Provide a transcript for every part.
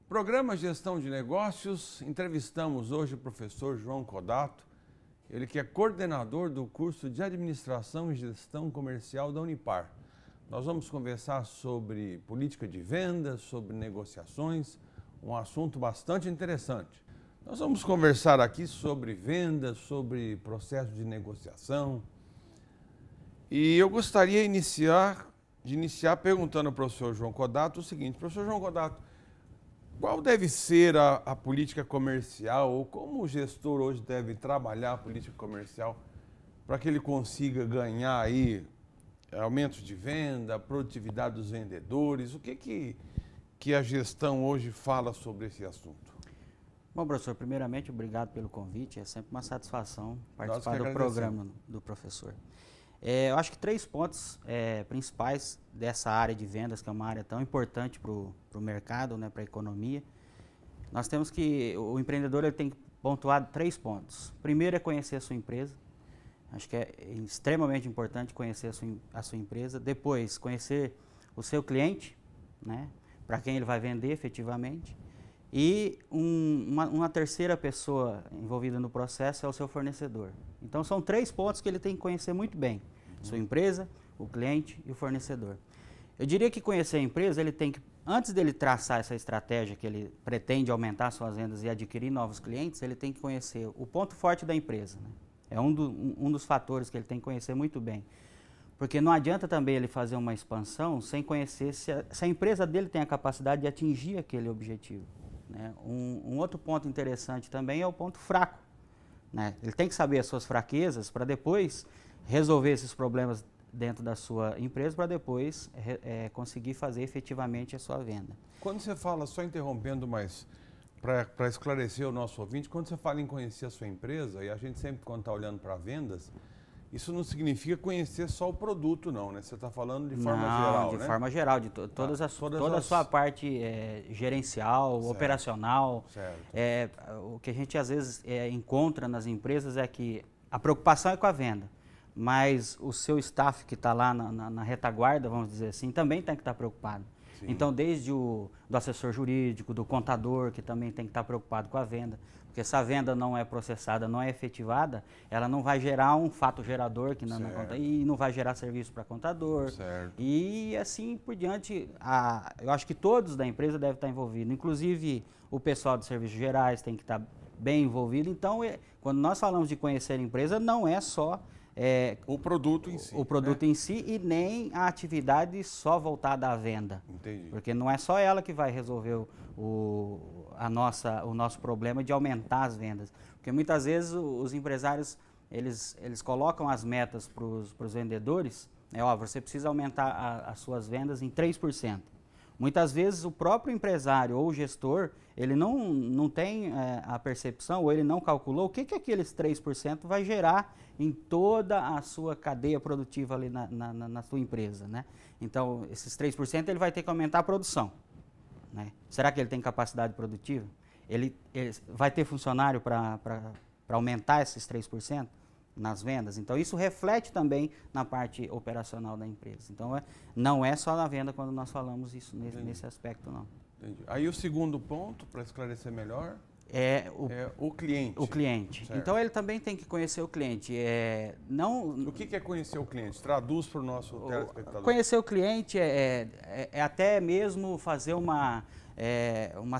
Programa Gestão de Negócios, entrevistamos hoje o professor João Codato, ele que é coordenador do curso de Administração e Gestão Comercial da Unipar. Nós vamos conversar sobre política de vendas, sobre negociações, um assunto bastante interessante. Nós vamos conversar aqui sobre vendas, sobre processo de negociação. E eu gostaria de iniciar perguntando ao professor João Codato o seguinte: professor João Codato, qual deve ser a política comercial, ou como o gestor hoje deve trabalhar a política comercial para que ele consiga ganhar aí aumentos de venda, produtividade dos vendedores? O que a gestão hoje fala sobre esse assunto? Bom, professor, primeiramente, obrigado pelo convite. É sempre uma satisfação participar do programa do professor. Eu acho que 3 pontos principais dessa área de vendas, que é uma área tão importante para o mercado, né, para a economia. Nós temos que, o empreendedor ele tem que pontuar 3 pontos. Primeiro é conhecer a sua empresa. Acho que é extremamente importante conhecer a sua empresa. Depois, conhecer o seu cliente, né, para quem ele vai vender efetivamente. E uma terceira pessoa envolvida no processo é o seu fornecedor. Então, são 3 pontos que ele tem que conhecer muito bem. Sua empresa, o cliente e o fornecedor. Eu diria que conhecer a empresa, ele tem que, antes dele traçar essa estratégia que ele pretende aumentar suas vendas e adquirir novos clientes, ele tem que conhecer o ponto forte da empresa, né? É um dos fatores que ele tem que conhecer muito bem. Porque não adianta também ele fazer uma expansão sem conhecer se a empresa dele tem a capacidade de atingir aquele objetivo, né? Um outro ponto interessante também é o ponto fraco, né? Ele tem que saber as suas fraquezas para depois resolver esses problemas dentro da sua empresa, para depois conseguir fazer efetivamente a sua venda. Quando você fala, só interrompendo, mas para esclarecer o nosso ouvinte, quando você fala em conhecer a sua empresa, e a gente sempre, quando está olhando para vendas, isso não significa conhecer só o produto, não, né? Você está falando de forma geral, né? De forma geral, de toda a sua parte gerencial, certo, operacional. Certo. O que a gente às vezes encontra nas empresas é que a preocupação é com a venda, mas o seu staff que está lá na retaguarda, vamos dizer assim, também tem que estar preocupado. Sim. Então, desde do assessor jurídico, do contador, que também tem que estar preocupado com a venda, porque se a venda não é processada, não é efetivada, ela não vai gerar um fato gerador que na conta, e não vai gerar serviço para contador. Certo. E assim por diante, eu acho que todos da empresa devem estar envolvidos, inclusive o pessoal de serviços gerais tem que estar bem envolvido. Então, quando nós falamos de conhecer a empresa, não é só o produto em si. O produto, né, em si, e nem a atividade só voltada à venda. Entendi. Porque não é só ela que vai resolver o nosso problema de aumentar as vendas. Porque muitas vezes os empresários, eles colocam as metas para os vendedores, você precisa aumentar as suas vendas em 3%. Muitas vezes o próprio empresário ou o gestor, ele não tem a percepção, ou ele não calculou o que aqueles 3% vai gerar em toda a sua cadeia produtiva ali na sua empresa, né? Então, esses 3% ele vai ter que aumentar a produção, né? Será que ele tem capacidade produtiva? Ele vai ter funcionário para aumentar esses 3%? Nas vendas? Então, isso reflete também na parte operacional da empresa. Então, não é só na venda quando nós falamos isso nesse aspecto, não. Entendi. Aí o segundo ponto, para esclarecer melhor, o cliente. O cliente. Certo. Então, ele também tem que conhecer o cliente. O que é conhecer o cliente? Traduz para o nosso telespectador. Conhecer o cliente é até mesmo fazer uma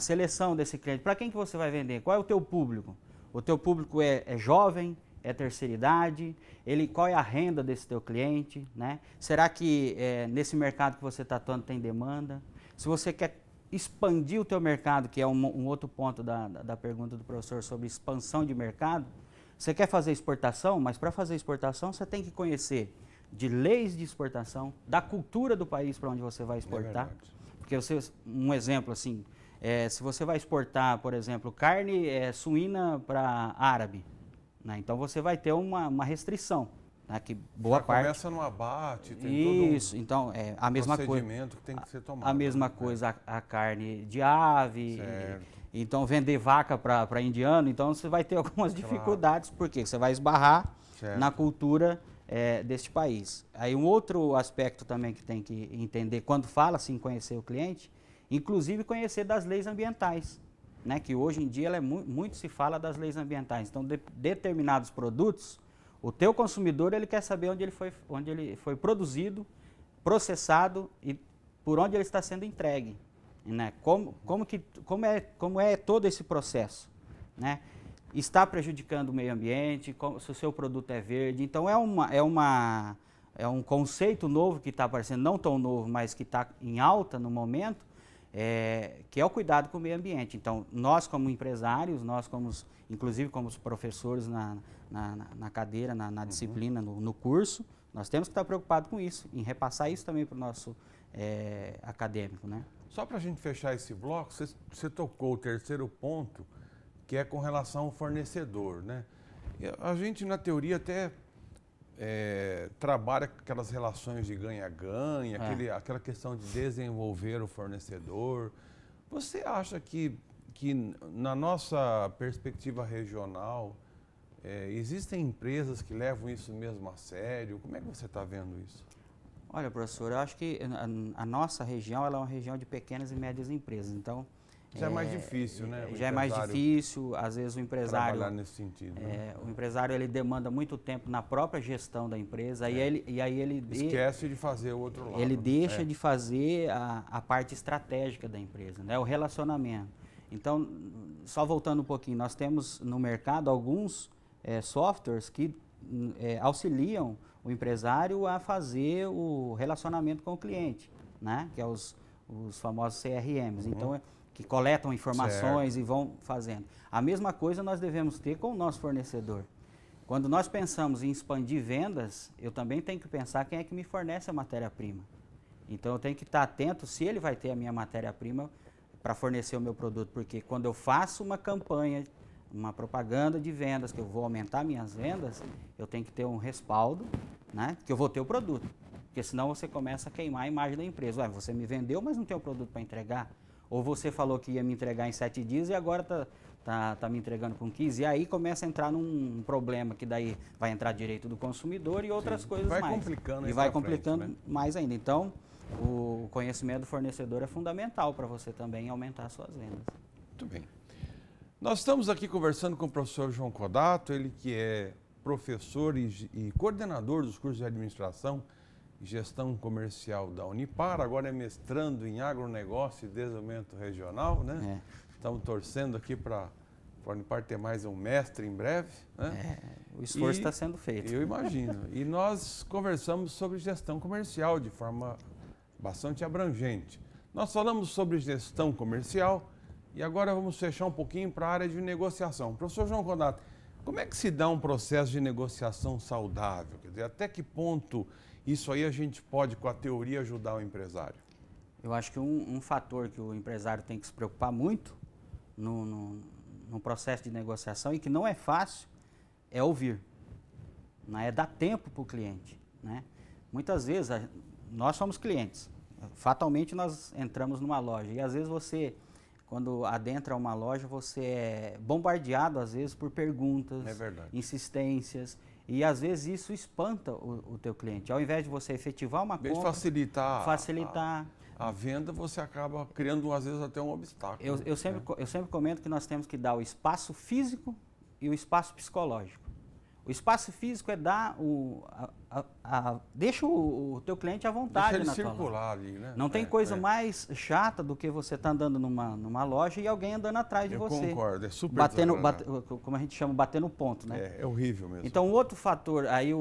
seleção desse cliente. Para quem que você vai vender? Qual é o teu público? O teu público é jovem? É terceira idade? Qual é a renda desse teu cliente, né? Será que nesse mercado que você está atuando tem demanda? Se você quer expandir o teu mercado, que é um outro ponto da pergunta do professor sobre expansão de mercado, você quer fazer exportação, mas para fazer exportação você tem que conhecer de leis de exportação, da cultura do país para onde você vai exportar. Porque um exemplo assim, se você vai exportar, por exemplo, carne suína para árabe, né? Então você vai ter uma restrição, né? Que boa parte começa no abate, tem isso, então a mesma coisa procedimento que tem que ser tomado. A mesma coisa a carne de ave, Então, vender vaca para indiano, então você vai ter algumas dificuldades, porque você vai esbarrar na cultura deste país. Aí um outro aspecto também que tem que entender quando fala-se em conhecer o cliente, inclusive conhecer das leis ambientais, né? Que hoje em dia muito se fala das leis ambientais. Então, determinados produtos, o teu consumidor ele quer saber onde ele foi produzido, processado e por onde ele está sendo entregue. Né? Como é todo esse processo, né? Está prejudicando o meio ambiente, se o seu produto é verde. Então é um conceito novo que está aparecendo, não tão novo, mas que está em alta no momento, que é o cuidado com o meio ambiente. Então nós como empresários, inclusive como professores na cadeira, na disciplina, no curso, nós temos que estar preocupados com isso, em repassar isso também para o nosso acadêmico, né? Só para a gente fechar esse bloco, você tocou o terceiro ponto, que é com relação ao fornecedor, né? A gente, na teoria, até trabalha com aquelas relações de ganha-ganha, aquela questão de desenvolver o fornecedor. Você acha que na nossa perspectiva regional, existem empresas que levam isso mesmo a sério? Como é que você está vendo isso? Olha, professor, eu acho que a nossa região ela é uma região de pequenas e médias empresas, então... Já é mais difícil, né? Já é mais difícil, às vezes o empresário... Trabalhar nesse sentido, né? O empresário ele demanda muito tempo na própria gestão da empresa, e aí ele... Esquece de fazer o outro lado. Ele deixa de fazer a parte estratégica da empresa, né? O relacionamento. Então, só voltando um pouquinho, nós temos no mercado alguns softwares que auxiliam o empresário a fazer o relacionamento com o cliente, né? Que é os famosos CRMs. Então, que coletam informações e vão fazendo. A mesma coisa nós devemos ter com o nosso fornecedor. Quando nós pensamos em expandir vendas, eu também tenho que pensar quem é que me fornece a matéria-prima. Então, eu tenho que estar atento se ele vai ter a minha matéria-prima para fornecer o meu produto, porque quando eu faço uma campanha, uma propaganda de vendas, que eu vou aumentar minhas vendas, eu tenho que ter um respaldo, né, que eu vou ter o produto. Porque senão você começa a queimar a imagem da empresa. Ué, você me vendeu, mas não tem o produto para entregar. Ou você falou que ia me entregar em 7 dias e agora tá me entregando com 15. E aí começa a entrar num problema que daí vai entrar direito do consumidor e outras coisas mais. Complicando e vai complicando mais ainda. Então, o conhecimento do fornecedor é fundamental para você também aumentar suas vendas. Muito bem. Nós estamos aqui conversando com o professor João Codato, ele que é professor e coordenador dos cursos de administração e gestão comercial da Unipar, agora é mestrando em agronegócio e desenvolvimento regional, né? Estamos torcendo aqui para a Unipar ter mais um mestre em breve, né? O esforço está sendo feito. Eu imagino. E nós conversamos sobre gestão comercial de forma bastante abrangente. Nós falamos sobre gestão comercial e agora vamos fechar um pouquinho para a área de negociação. Professor João Codato, como é que se dá um processo de negociação saudável? Quer dizer, até que ponto isso aí a gente pode, com a teoria, ajudar o empresário? Eu acho que um fator que o empresário tem que se preocupar muito no processo de negociação e que não é fácil é ouvir, né? É dar tempo para o cliente, né? Muitas vezes nós somos clientes, fatalmente nós entramos numa loja e às vezes você, quando adentra uma loja, você é bombardeado às vezes por perguntas, insistências. E às vezes isso espanta o teu cliente. Ao invés de você efetivar uma compra, facilitar a venda, você acaba criando às vezes até um obstáculo. Eu sempre comento que nós temos que dar o espaço físico e o espaço psicológico. O espaço físico é dar deixa o teu cliente à vontade na tua circular ali, né? Não tem coisa mais chata do que você estar andando numa loja e alguém andando atrás de você. Eu concordo, é super como a gente chama, batendo ponto, né? É horrível mesmo. Então, outro fator aí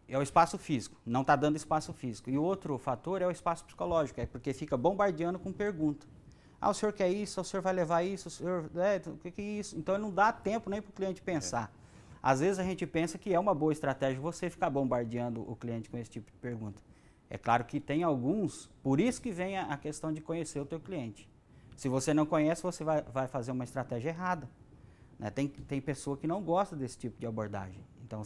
é o espaço físico, não está dando espaço físico. E o outro fator é o espaço psicológico, porque fica bombardeando com pergunta. O senhor quer isso? O senhor vai levar isso? O senhor, o que é isso? Então, ele não dá tempo nem para o cliente pensar. Às vezes a gente pensa que é uma boa estratégia você ficar bombardeando o cliente com esse tipo de pergunta. É claro que tem alguns, por isso que vem a questão de conhecer o teu cliente. Se você não conhece, você vai fazer uma estratégia errada, né? Tem pessoa que não gosta desse tipo de abordagem. Então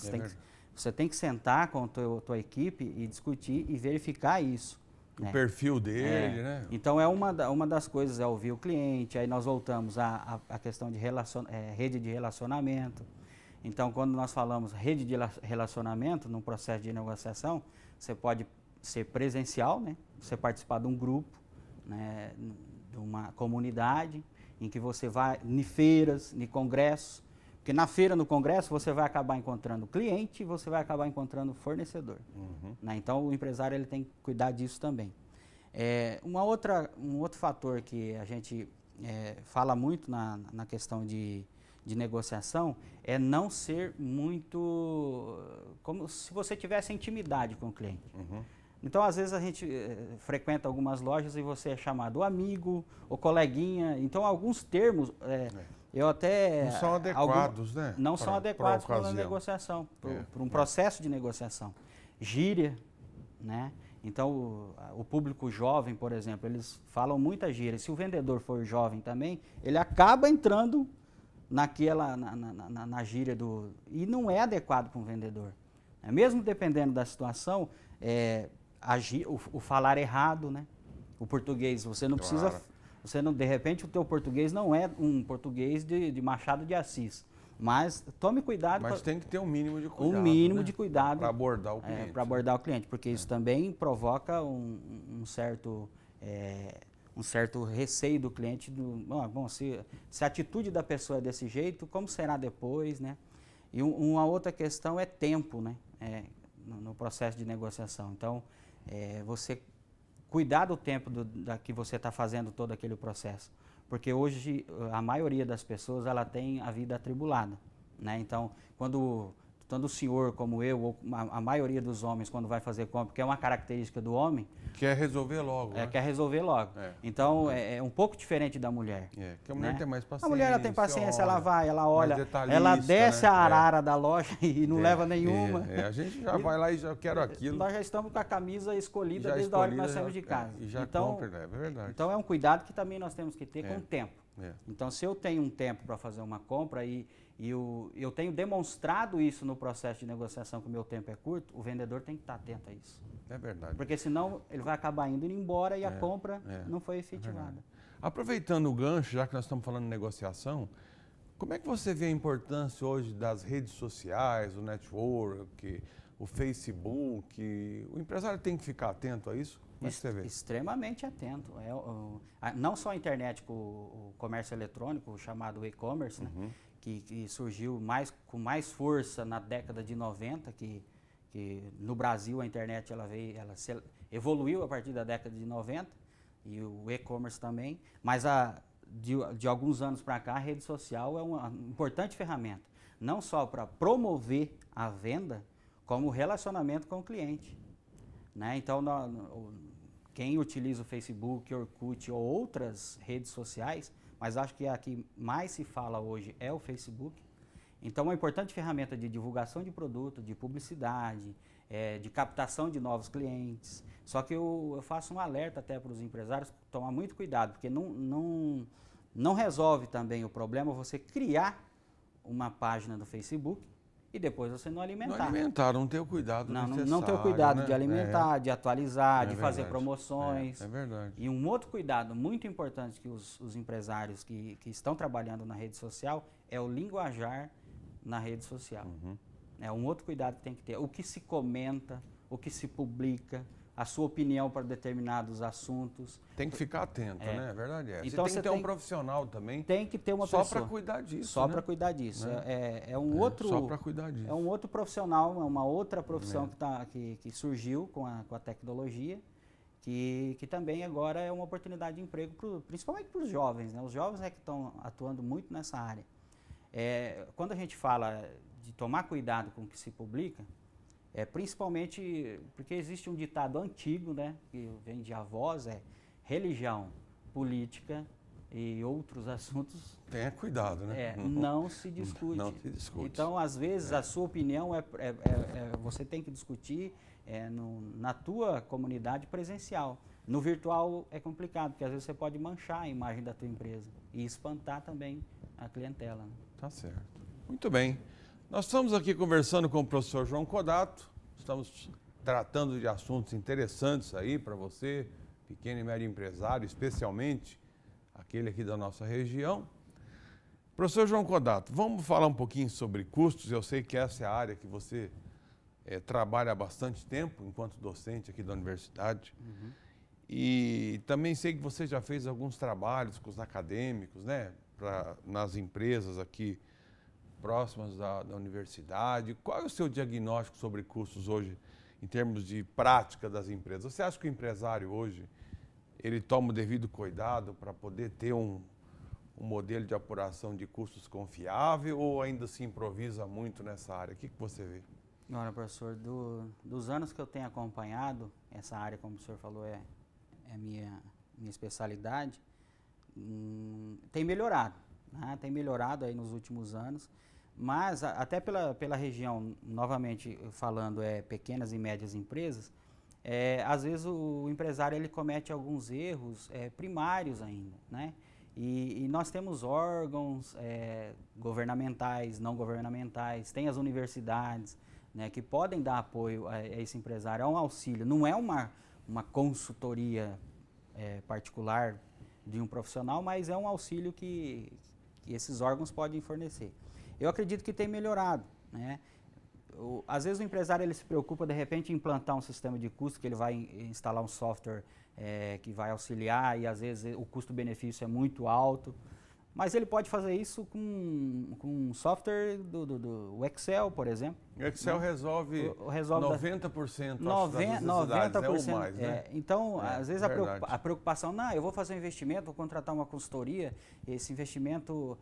você tem que sentar com a tua equipe e discutir e verificar isso, O perfil dele, né? Então, uma das coisas é ouvir o cliente, aí nós voltamos à questão de rede de relacionamento. Então, quando nós falamos rede de relacionamento, num processo de negociação, você pode ser presencial, né? Você participar de um grupo, né? De uma comunidade, em que você vai em feiras, em congressos, porque na feira, no congresso, você vai acabar encontrando cliente e você vai acabar encontrando fornecedor. Né? Então, o empresário ele tem que cuidar disso também. Um outro fator que a gente fala muito na questão de negociação é não ser muito... como se você tivesse intimidade com o cliente. Então, às vezes, a gente frequenta algumas lojas e você é chamado amigo ou coleguinha. Então, alguns termos... eu até... Não são adequados, né? Não são adequados para a negociação, para um processo de negociação. Gíria, né? Então, o público jovem, por exemplo, eles falam muita gíria. Se o vendedor for jovem também, ele acaba entrando na gíria do... E não é adequado para um vendedor. Mesmo dependendo da situação, o falar errado, né? O português, você não precisa... de repente, o teu português não é um português de Machado de Assis. Mas tome cuidado. Mas tem que ter um mínimo de cuidado. Um mínimo de cuidado. Para abordar o cliente. Para abordar o cliente, porque isso também provoca um certo receio do cliente. Se a atitude da pessoa é desse jeito, como será depois, né? E uma outra questão é tempo, né? No processo de negociação. Então, você cuidar do tempo que você está fazendo todo aquele processo. Porque hoje a maioria das pessoas ela tem a vida atribulada, né? Então, quando o senhor, como eu, ou a maioria dos homens, quando vai fazer compra, que é uma característica do homem... Quer resolver logo, né? Quer resolver logo. Então, é um pouco diferente da mulher. Porque a mulher tem mais paciência. A mulher ela tem paciência, ela vai, ela olha, detalhista, ela desce, né? A arara da loja e não leva nenhuma. A gente já vai lá e já quero aquilo. Nós já estamos com a camisa escolhida desde a hora que nós saímos de casa. E já compra, é verdade. Então, é um cuidado que também nós temos que ter com o tempo. Então, se eu tenho um tempo para fazer uma compra e eu tenho demonstrado isso no processo de negociação que o meu tempo é curto, o vendedor tem que estar atento a isso. É verdade. Porque senão ele vai acabar indo embora e a compra não foi efetivada. Aproveitando o gancho, já que nós estamos falando de negociação, como é que você vê a importância hoje das redes sociais, o network, o Facebook? O empresário tem que ficar atento a isso? Como é que você vê? Extremamente atento. Não só a internet, o comércio eletrônico, o chamado e-commerce, né? Que surgiu com mais força na década de 90, que no Brasil a internet ela evoluiu a partir da década de 90, e o e-commerce também, mas de alguns anos para cá a rede social é uma importante ferramenta, não só para promover a venda, como o relacionamento com o cliente. Né? Então, quem utiliza o Facebook, Orkut ou outras redes sociais, mas acho que a que mais se fala hoje é o Facebook. Então, uma importante ferramenta de divulgação de produto, de publicidade, de captação de novos clientes. Só que eu faço um alerta até para os empresários tomar muito cuidado, porque não resolve também o problema você criar uma página do Facebook e depois você não alimentar. Não ter o cuidado necessário. Não ter o cuidado, né? De alimentar, de atualizar, de fazer verdade. promoções. É verdade. E um outro cuidado muito importante que os empresários que estão trabalhando na rede social é o linguajar na rede social. É um outro cuidado que tem que ter. O que se comenta, o que se publica, a sua opinião para determinados assuntos. Tem que ficar atento, né? A verdade é. Então, você tem que ter um profissional também. Tem que ter uma pessoa. Só para cuidar disso. Só para cuidar disso. Né? Só para cuidar disso. É um outro profissional, uma outra profissão que surgiu com a tecnologia, que também agora é uma oportunidade de emprego, principalmente para os jovens. Né? Os jovens que estão atuando muito nessa área. Quando a gente fala de tomar cuidado com o que se publica, principalmente porque existe um ditado antigo, né, que vem de avós, religião, política e outros assuntos... Tenha cuidado, né? Não se discute. Não se discute. Então, às vezes, a sua opinião você tem que discutir na tua comunidade presencial. No virtual é complicado, porque às vezes você pode manchar a imagem da tua empresa e espantar também a clientela. Né? Tá certo. Muito bem. Nós estamos aqui conversando com o professor João Codato, estamos tratando de assuntos interessantes aí para você, pequeno e médio empresário, especialmente aquele aqui da nossa região. Professor João Codato, vamos falar um pouquinho sobre custos. Eu sei que essa é a área que você trabalha há bastante tempo, enquanto docente aqui da universidade. Uhum. E também sei que você já fez alguns trabalhos com os acadêmicos, né, nas empresas aqui próximas da universidade. Qual é o seu diagnóstico sobre custos hoje, em termos de prática das empresas? Você acha que o empresário hoje, ele toma o devido cuidado para poder ter um modelo de apuração de custos confiável ou ainda se improvisa muito nessa área? O que você vê? Olha, professor, dos anos que eu tenho acompanhado, essa área, como o senhor falou, é minha especialidade, tem melhorado, né? Tem melhorado aí nos últimos anos, mas até pela região, novamente falando, pequenas e médias empresas, às vezes o empresário ele comete alguns erros primários ainda, né? E nós temos órgãos governamentais, não governamentais, tem as universidades, né, que podem dar apoio a esse empresário, é um auxílio, não é uma consultoria particular de um profissional, mas é um auxílio que esses órgãos podem fornecer. Eu acredito que tem melhorado, né? Às vezes o empresário ele se preocupa de repente em implantar um sistema de custo, que ele vai instalar um software que vai auxiliar e às vezes o custo-benefício é muito alto, mas ele pode fazer isso com um software do Excel, por exemplo. O Excel, né, resolve 90% das necessidades, 90%, ou mais, né? Então, às vezes a preocupação, não, eu vou fazer um investimento, vou contratar uma consultoria, esse investimento,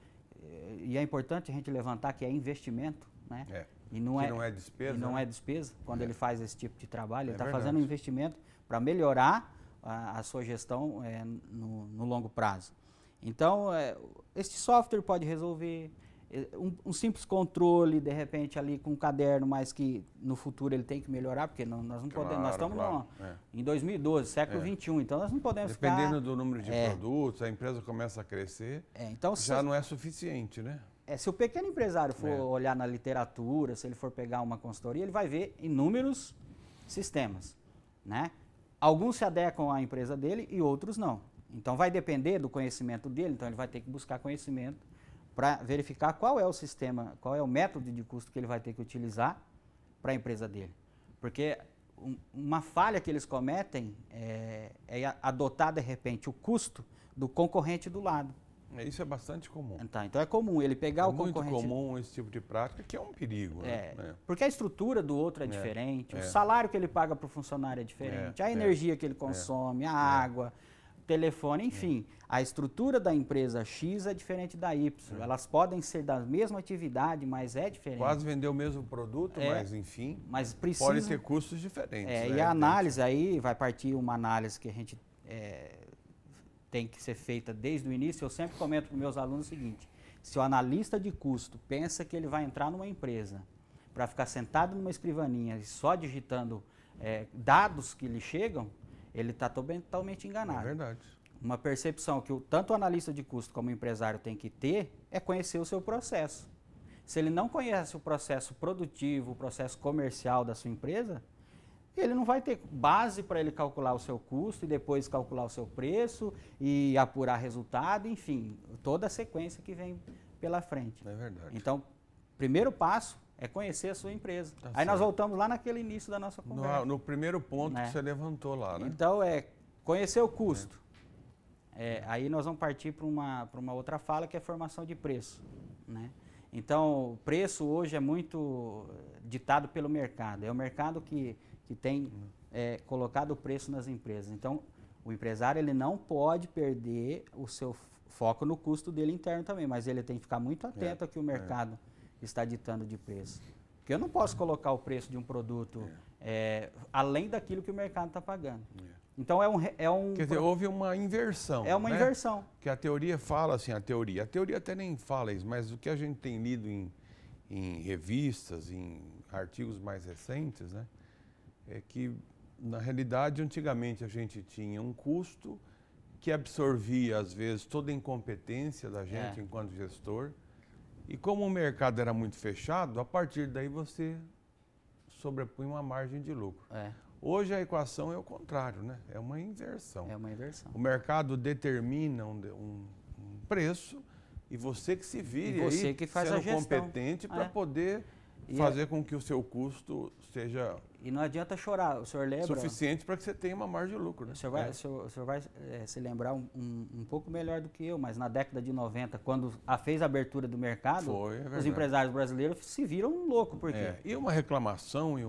e é importante a gente levantar que é investimento, né? E não é despesa. E não é despesa, quando ele faz esse tipo de trabalho, ele está fazendo um investimento para melhorar a sua gestão no longo prazo. Então, este software pode resolver um simples controle, de repente, ali com um caderno, mas que no futuro ele tem que melhorar, porque nós não podemos, nós estamos em 2012, século XXI, então nós não podemos Dependendo do número de produtos, a empresa começa a crescer, então, já não é suficiente, né? Se o pequeno empresário for olhar na literatura, se ele for pegar uma consultoria, ele vai ver inúmeros sistemas, né? Alguns se adequam à empresa dele e outros não. Então vai depender do conhecimento dele, então ele vai ter que buscar conhecimento para verificar qual é o sistema, qual é o método de custo que ele vai ter que utilizar para a empresa dele. Porque uma falha que eles cometem é adotar de repente o custo do concorrente do lado. Isso é bastante comum. Então é comum ele pegar o concorrente. É muito comum esse tipo de prática, que é um perigo. Né? Porque a estrutura do outro é diferente, o salário que ele paga para o funcionário é diferente, a energia que ele consome, a água, o telefone, enfim. A estrutura da empresa X é diferente da Y. Elas podem ser da mesma atividade, mas é diferente. Quase vender o mesmo produto, mas enfim, mas precisa, pode ter custos diferentes. E a análise aí vai partir uma análise que a gente tem que ser feita desde o início. Eu sempre comento para os meus alunos o seguinte: se o analista de custo pensa que ele vai entrar numa empresa para ficar sentado numa escrivaninha e só digitando dados que lhe chegam, ele está totalmente enganado. É verdade. Uma percepção que tanto o analista de custo como o empresário tem que ter é conhecer o seu processo. Se ele não conhece o processo produtivo, o processo comercial da sua empresa, ele não vai ter base para ele calcular o seu custo e depois calcular o seu preço e apurar resultado, enfim, toda a sequência que vem pela frente. É verdade. Então, primeiro passo é conhecer a sua empresa. Aí nós voltamos lá naquele início da nossa conversa. No primeiro ponto que você levantou lá, né? Então, conhecer o custo. Aí nós vamos partir para uma outra fala, que é formação de preço, né? Então, o preço hoje é muito ditado pelo mercado. É o mercado que tem colocado o preço nas empresas. Então, o empresário ele não pode perder o seu foco no custo dele interno também, mas ele tem que ficar muito atento ao que o mercado está ditando de preço. Porque eu não posso colocar o preço de um produto além daquilo que o mercado está pagando. Então, Quer dizer, houve uma inversão. É uma inversão. Que a teoria fala assim, a teoria até nem fala isso, mas o que a gente tem lido em revistas, em artigos mais recentes, né, é que, na realidade, antigamente a gente tinha um custo que absorvia, às vezes, toda a incompetência da gente enquanto gestor. E como o mercado era muito fechado, a partir daí você sobrepunha uma margem de lucro. Hoje a equação é o contrário, né? É uma inversão. É uma inversão. O mercado determina um preço e você que se vire e você aí, que faz sendo a gestão. competente para poder fazer com que o seu custo seja... E não adianta chorar, o senhor lembra? Suficiente para que você tenha uma margem de lucro. Né? O senhor vai se lembrar um pouco melhor do que eu, mas na década de 90, quando fez a abertura do mercado, os empresários brasileiros se viram loucos. Por quê? E uma reclamação e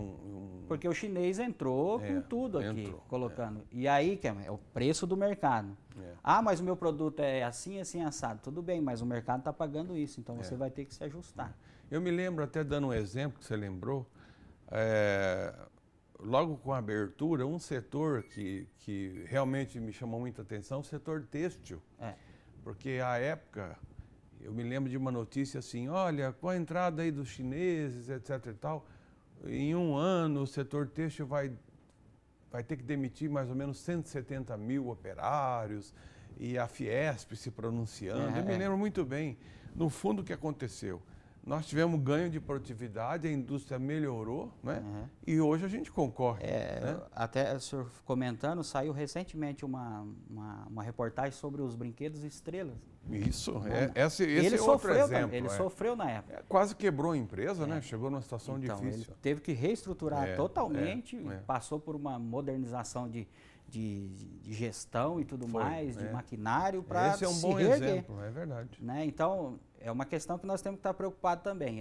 Porque o chinês entrou com tudo aqui, colocando. E aí, que é o preço do mercado. Ah, mas o meu produto é assim, assim, assado. Tudo bem, mas o mercado está pagando isso, então você vai ter que se ajustar. Eu me lembro, até dando um exemplo que você lembrou, logo com a abertura, um setor que realmente me chamou muita atenção, o setor têxtil. Porque à época, eu me lembro de uma notícia assim, olha, com a entrada aí dos chineses, etc e tal, em um ano o setor têxtil vai ter que demitir mais ou menos 170 mil operários, e a Fiesp se pronunciando. Eu me lembro muito bem. No fundo, o que aconteceu? Nós tivemos ganho de produtividade, a indústria melhorou, né? E hoje a gente concorre. Né? Até o senhor comentando, saiu recentemente uma reportagem sobre os brinquedos estrelas. Isso, esse é outro exemplo. Ele sofreu na época. Quase quebrou a empresa, né? Chegou numa situação difícil. Ele teve que reestruturar totalmente, passou por uma modernização de gestão e tudo mais, de maquinário para se reerguer. Esse é um bom exemplo, é verdade. Né? Então, é uma questão que nós temos que estar preocupados também,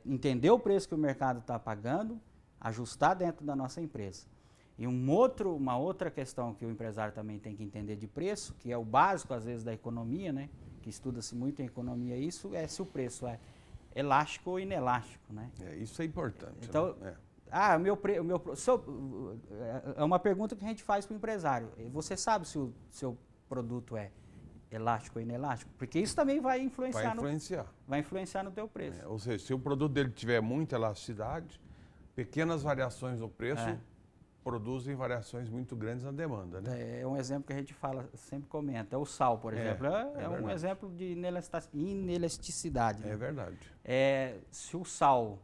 entender o preço que o mercado está pagando, ajustar dentro da nossa empresa. E uma outra questão que o empresário também tem que entender de preço, que é o básico às vezes da economia, né? Que estuda-se muito em economia, isso é se o preço é elástico ou inelástico, né? Isso é importante. Então, né? É uma pergunta que a gente faz para o empresário. Você sabe se o seu produto é elástico ou inelástico? Porque isso também vai influenciar. Vai influenciar no teu preço. Ou seja, se o produto dele tiver muita elasticidade, pequenas variações no preço produzem variações muito grandes na demanda. Né? É um exemplo que a gente sempre comenta. O sal, por exemplo, é um exemplo de inelasticidade. É verdade. Se o sal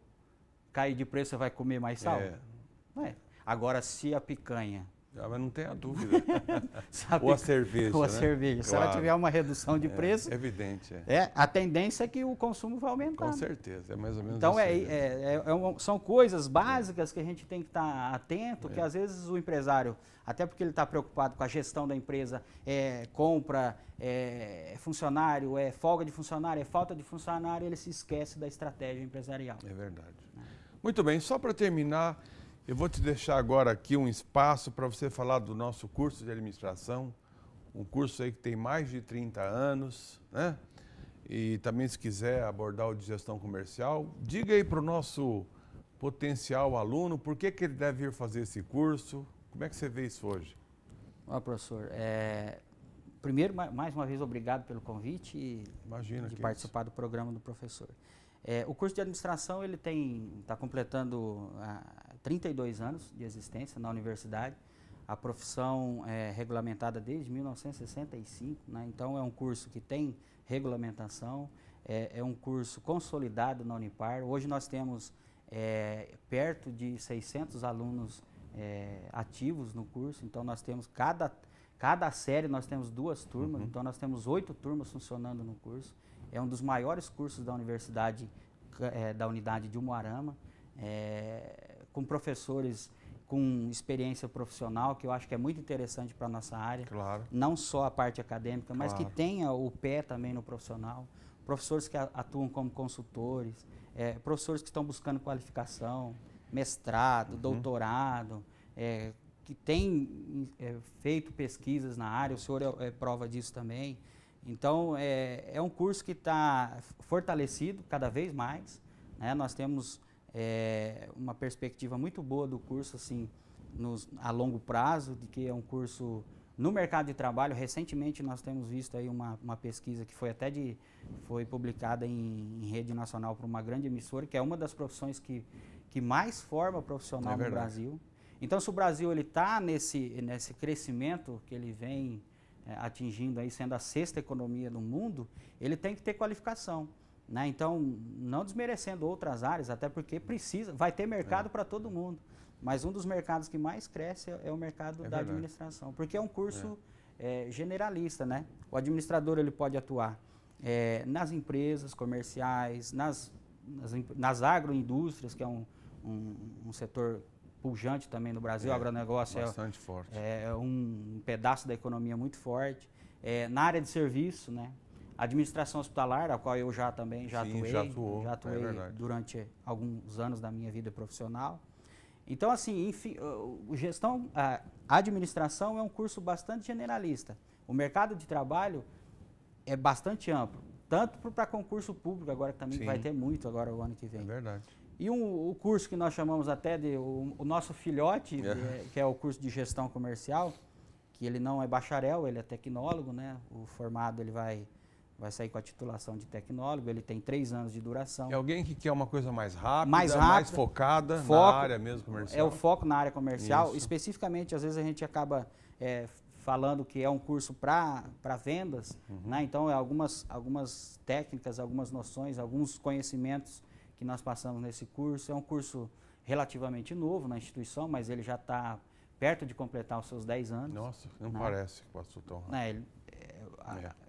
cair de preço, você vai comer mais sal? Agora, se a picanha... mas não tenha dúvida. Ou a cerveja. Ou a cerveja. Se ela tiver uma redução de preço... É evidente. A tendência é que o consumo vai aumentar. Com certeza, é mais ou menos então, isso. São coisas básicas que a gente tem que estar atento, que às vezes o empresário, até porque ele está preocupado com a gestão da empresa, compra, funcionário, folga de funcionário, falta de funcionário, ele se esquece da estratégia empresarial. É verdade. Muito bem, só para terminar, eu vou te deixar agora aqui um espaço para você falar do nosso curso de administração, um curso aí que tem mais de 30 anos, né? E também, se quiser abordar o de gestão comercial, diga aí para o nosso potencial aluno por que ele deve vir fazer esse curso, como é que você vê isso hoje? Professor, primeiro, mais uma vez, obrigado pelo convite e de participar do programa do professor. O curso de administração ele está completando 32 anos de existência na universidade. A profissão é regulamentada desde 1965, né? Então é um curso que tem regulamentação, é um curso consolidado na Unipar. Hoje nós temos perto de 600 alunos ativos no curso, então nós temos cada série nós temos 2 turmas, então nós temos 8 turmas funcionando no curso. É um dos maiores cursos da universidade, da unidade de Umuarama, com professores com experiência profissional, que eu acho que é muito interessante para a nossa área. Claro. Não só a parte acadêmica, mas que tenha o pé também no profissional. Professores que atuam como consultores, professores que estão buscando qualificação, mestrado, doutorado, que têm feito pesquisas na área, o senhor é prova disso também. Então, é um curso que está fortalecido cada vez mais, né? Nós temos uma perspectiva muito boa do curso, assim, a longo prazo, de que é um curso no mercado de trabalho. Recentemente, nós temos visto aí uma pesquisa que foi publicada em rede nacional por uma grande emissora, que é uma das profissões que mais forma profissional no Brasil. Então, se o Brasil está nesse crescimento que ele vem atingindo aí, sendo a 6ª economia do mundo, ele tem que ter qualificação. né? Então, não desmerecendo outras áreas, até porque vai ter mercado para todo mundo. Mas um dos mercados que mais cresce é o mercado da administração, porque é um curso generalista, né? O administrador ele pode atuar nas empresas comerciais, nas agroindústrias, que é um setor pujante também no Brasil. O agronegócio bastante forte. É um pedaço da economia muito forte. Na área de serviço, né? Administração hospitalar, a qual eu já atuei durante alguns anos da minha vida profissional. Então, assim, enfim, a administração é um curso bastante generalista. O mercado de trabalho é bastante amplo, tanto para concurso público, agora que também vai ter muito agora o ano que vem. É verdade. E o curso que nós chamamos até de o nosso filhote, que é o curso de gestão comercial, que ele não é bacharel, ele é tecnólogo, né? O formado ele vai sair com a titulação de tecnólogo, ele tem 3 anos de duração. É alguém que quer uma coisa mais rápida, mais focada na área mesmo comercial? É o foco na área comercial. Isso. Especificamente, às vezes a gente acaba falando que é um curso para vendas, né? Então, algumas técnicas, algumas noções, alguns conhecimentos que nós passamos nesse curso. É um curso relativamente novo na instituição, mas ele já está perto de completar os seus 10 anos. Nossa, não parece que passou tão rápido.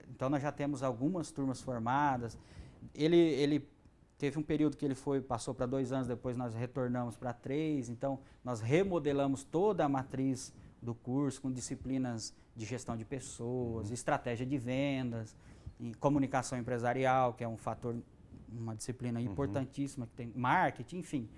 Então, nós já temos algumas turmas formadas. Ele teve um período que ele passou para 2 anos, depois nós retornamos para 3. Então, nós remodelamos toda a matriz do curso com disciplinas de gestão de pessoas, estratégia de vendas, comunicação empresarial, que é um fator, uma disciplina importantíssima, que tem marketing, enfim.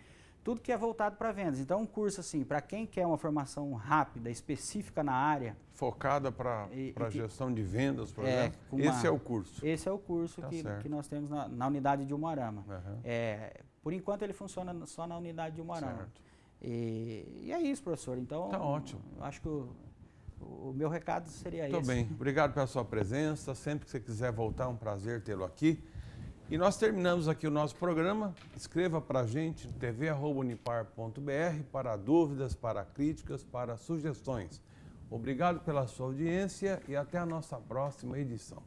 Tudo que é voltado para vendas. Então, um curso assim, para quem quer uma formação rápida, específica na área. Focada para gestão de vendas, por exemplo. Esse é o curso. Esse é o curso que nós temos na unidade de Umuarama. Por enquanto, ele funciona só na unidade de Umuarama. Certo. E é isso, professor. Então, tá ótimo. Acho que o meu recado seria esse. Muito bem. Obrigado pela sua presença. Sempre que você quiser voltar, é um prazer tê-lo aqui. E nós terminamos aqui o nosso programa. Escreva para a gente no tv@unipar.br para dúvidas, para críticas, para sugestões. Obrigado pela sua audiência e até a nossa próxima edição.